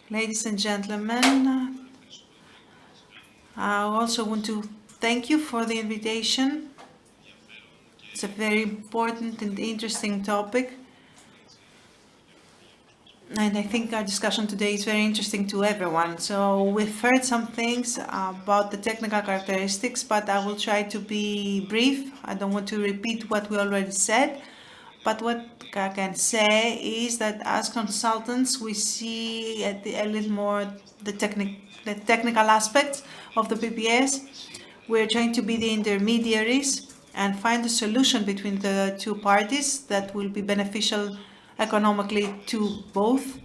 Ladies and gentlemen, I also want to thank you for the invitation. It's a very important and interesting topic. And I think our discussion today is very interesting to everyone. So we've heard some things about the technical characteristics, but I will try to be brief. I don't want to repeat what we already said. But what I can say is that as consultants, we see a little more the technical aspects of the PPAs. We're trying to be the intermediaries and find a solution between the two parties that will be beneficial economically to both.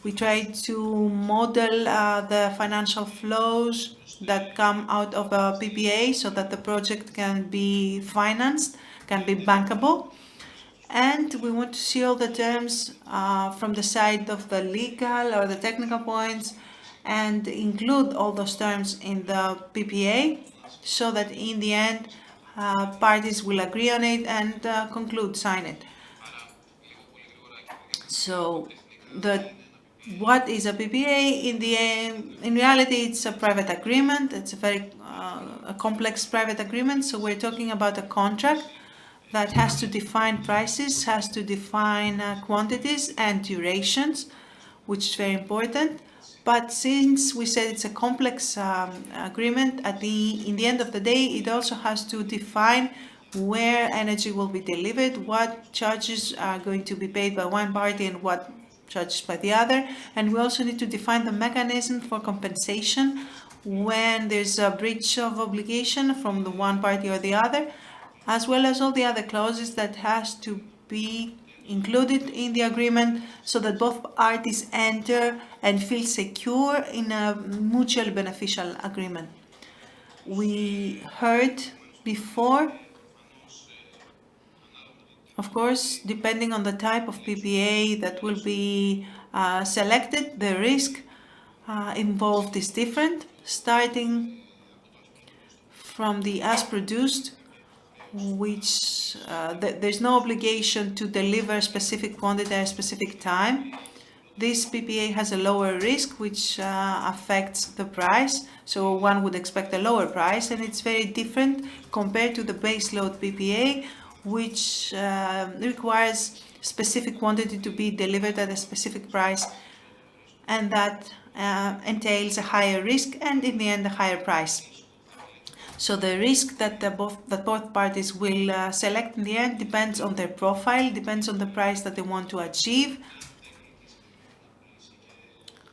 We try to model the financial flows that come out of a PPA so that the project can be financed, can be bankable. And we want to see all the terms from the side of the legal or the technical points and include all those terms in the PPA so that in the end parties will agree on it and conclude, sign it. So what is a PPA? In reality, it's a private agreement. It's a very a complex private agreement. So we're talking about a contract that has to define prices, has to define quantities and durations, which is very important. But since we said it's a complex agreement, in the end of the day, it also has to define where energy will be delivered, what charges are going to be paid by one party and what charges by the other. And we also need to define the mechanism for compensation when there's a breach of obligation from the one party or the other, as well as all the other clauses that has to be included in the agreement so that both parties enter and feel secure in a mutually beneficial agreement. We heard before, of course, depending on the type of PPA that will be selected, the risk involved is different, starting from the as produced, which there's no obligation to deliver a specific quantity at a specific time. This PPA has a lower risk, which affects the price. So one would expect a lower price, and it's very different compared to the baseload PPA, which requires specific quantity to be delivered at a specific price, and that entails a higher risk and in the end a higher price. So the risk that both parties will select in the end depends on their profile, depends on the price that they want to achieve,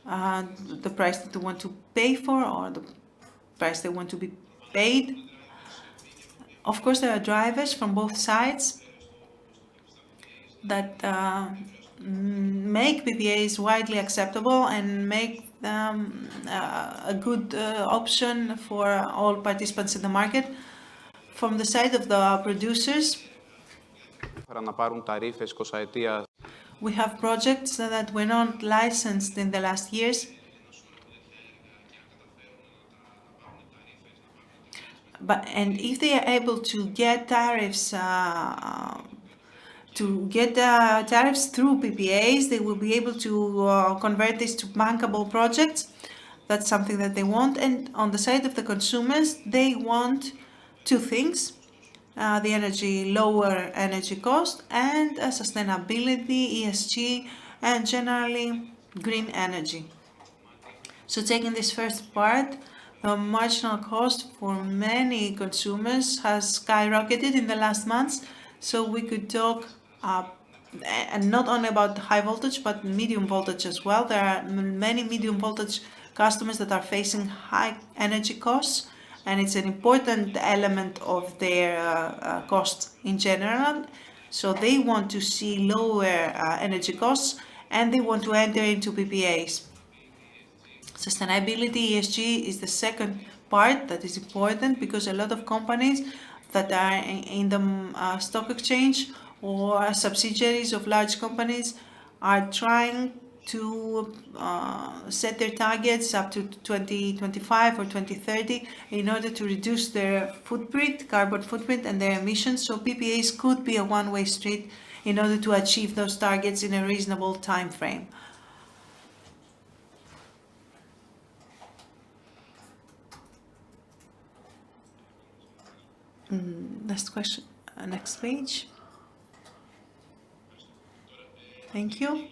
the price that they want to pay for, or the price they want to be paid. Of course, there are drivers from both sides that make PPAs widely acceptable and make them a good option for all participants in the market. From the side of the producers, we have projects that were not licensed in the last years. And if they are able to get tariffs through PPAs, they will be able to convert this to bankable projects. That's something that they want. And on the side of the consumers, they want two things: the lower energy cost, and sustainability, ESG, and generally green energy. So taking this first part, the marginal cost for many consumers has skyrocketed in the last months. So we could talk and not only about high voltage, but medium voltage as well. There are many medium voltage customers that are facing high energy costs, and it's an important element of their costs in general. So they want to see lower energy costs, and they want to enter into PPAs. Sustainability, ESG, is the second part that is important, because a lot of companies that are in the stock exchange or subsidiaries of large companies are trying to set their targets up to 2025 or 2030 in order to reduce their carbon footprint and their emissions. So PPAs could be a one-way street in order to achieve those targets in a reasonable time frame. Next question, next page. Thank you.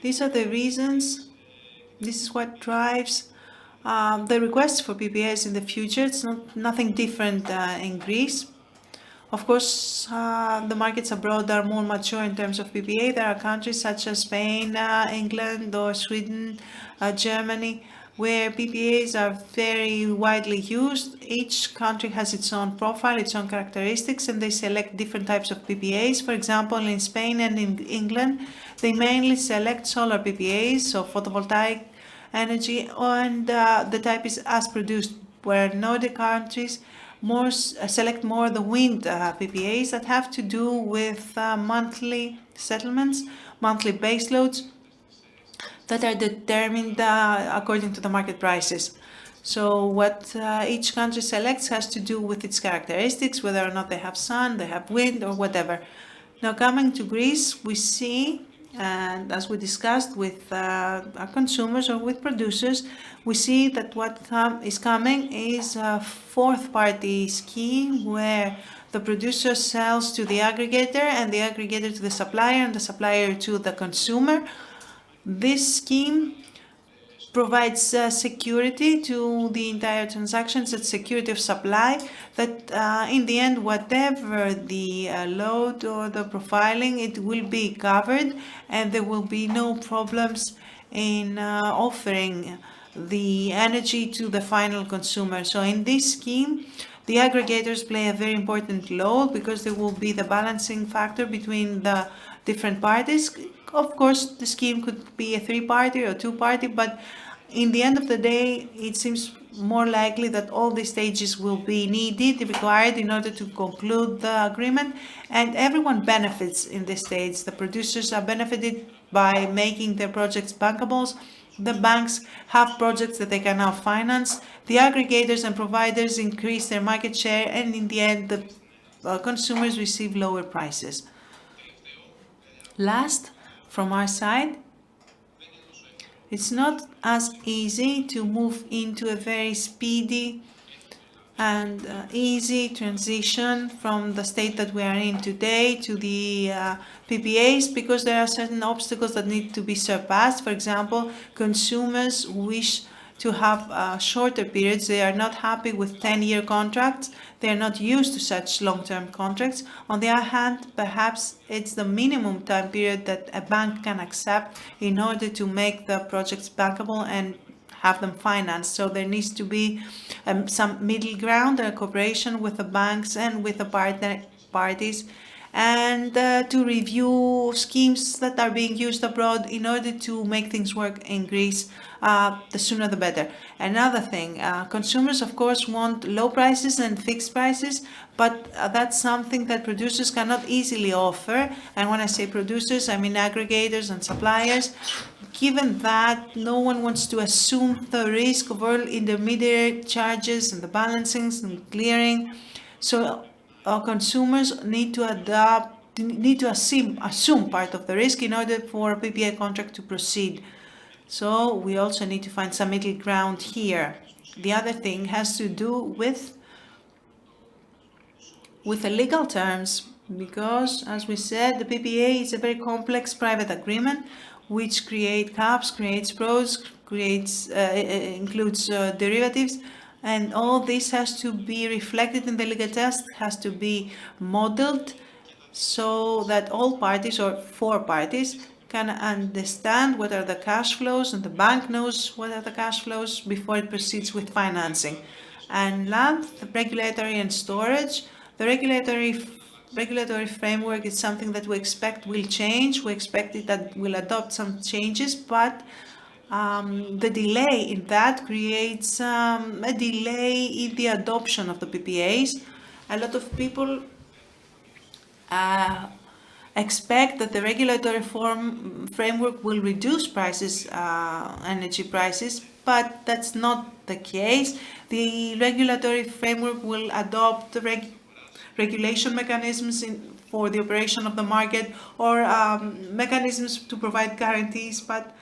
These are the reasons. This is what drives the requests for PPAs in the future. It's nothing different in Greece. Of course, the markets abroad are more mature in terms of PPA. There are countries such as Spain, England, or Sweden, Germany, where PPAs are very widely used. Each country has its own profile, its own characteristics, and they select different types of PPAs. For example, in Spain and in England, they mainly select solar PPAs, so photovoltaic energy, and the type is as produced, where Nordic countries select more the wind PPAs that have to do with monthly settlements, monthly baseloads that are determined according to the market prices. So what each country selects has to do with its characteristics, whether or not they have sun, they have wind, or whatever. Now coming to Greece, we see, and as we discussed with our consumers or with producers, we see that what is coming is a fourth-party scheme where the producer sells to the aggregator and the aggregator to the supplier and the supplier to the consumer. This scheme provides security to the entire transactions, it's security of supply, that in the end, whatever the load or the profiling, it will be covered and there will be no problems in offering the energy to the final consumer. So in this scheme, the aggregators play a very important role because there will be the balancing factor between the different parties. Of course, the scheme could be a three-party or two-party, but in the end of the day, it seems more likely that all these stages will be required in order to conclude the agreement, and everyone benefits in this stage. The producers are benefited by making their projects bankable. The banks have projects that they can now finance. The aggregators and providers increase their market share, and in the end, the consumers receive lower prices. Last, from our side, it's not as easy to move into a very speedy and easy transition from the state that we are in today to the PPAs, because there are certain obstacles that need to be surpassed. For example, consumers wish to have shorter periods. They are not happy with 10-year contracts. They are not used to such long-term contracts. On the other hand, perhaps it's the minimum time period that a bank can accept in order to make the projects bankable and have them financed. So there needs to be some middle ground, a cooperation with the banks and with the partner parties, and to review schemes that are being used abroad in order to make things work in Greece. The sooner the better. Another thing, consumers of course want low prices and fixed prices, but that's something that producers cannot easily offer. And when I say producers, I mean aggregators and suppliers, given that no one wants to assume the risk of all intermediary charges and the balancings and clearing. So consumers need to assume part of the risk in order for a PPA contract to proceed. So we also need to find some middle ground here. The other thing has to do with the legal terms, because as we said, the PPA is a very complex private agreement which creates caps, creates pros, includes derivatives, and all this has to be reflected in the legal test, has to be modeled so that all parties, or four parties, can understand what are the cash flows, and the bank knows what are the cash flows before it proceeds with financing. And last, the regulatory and storage. The regulatory framework is something that we expect will change. We expect it that will adopt some changes, but the delay in that creates a delay in the adoption of the PPAs. A lot of people expect that the regulatory framework will reduce prices, energy prices, but that's not the case. The regulatory framework will adopt regulation mechanisms for the operation of the market, or mechanisms to provide guarantees, but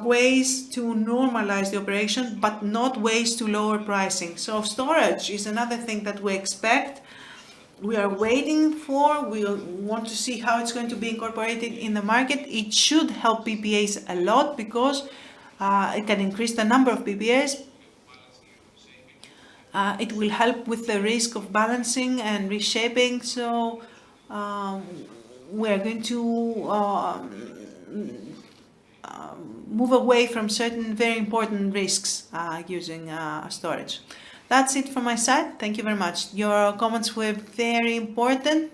ways to normalize the operation, but not ways to lower pricing. So storage is another thing that we expect. we are waiting for. We want to see how it's going to be incorporated in the market. It should help PPAs a lot because it can increase the number of PPAs. It will help with the risk of balancing and reshaping. So we are going to move away from certain very important risks using storage. That's it from my side. Thank you very much. Your comments were very important.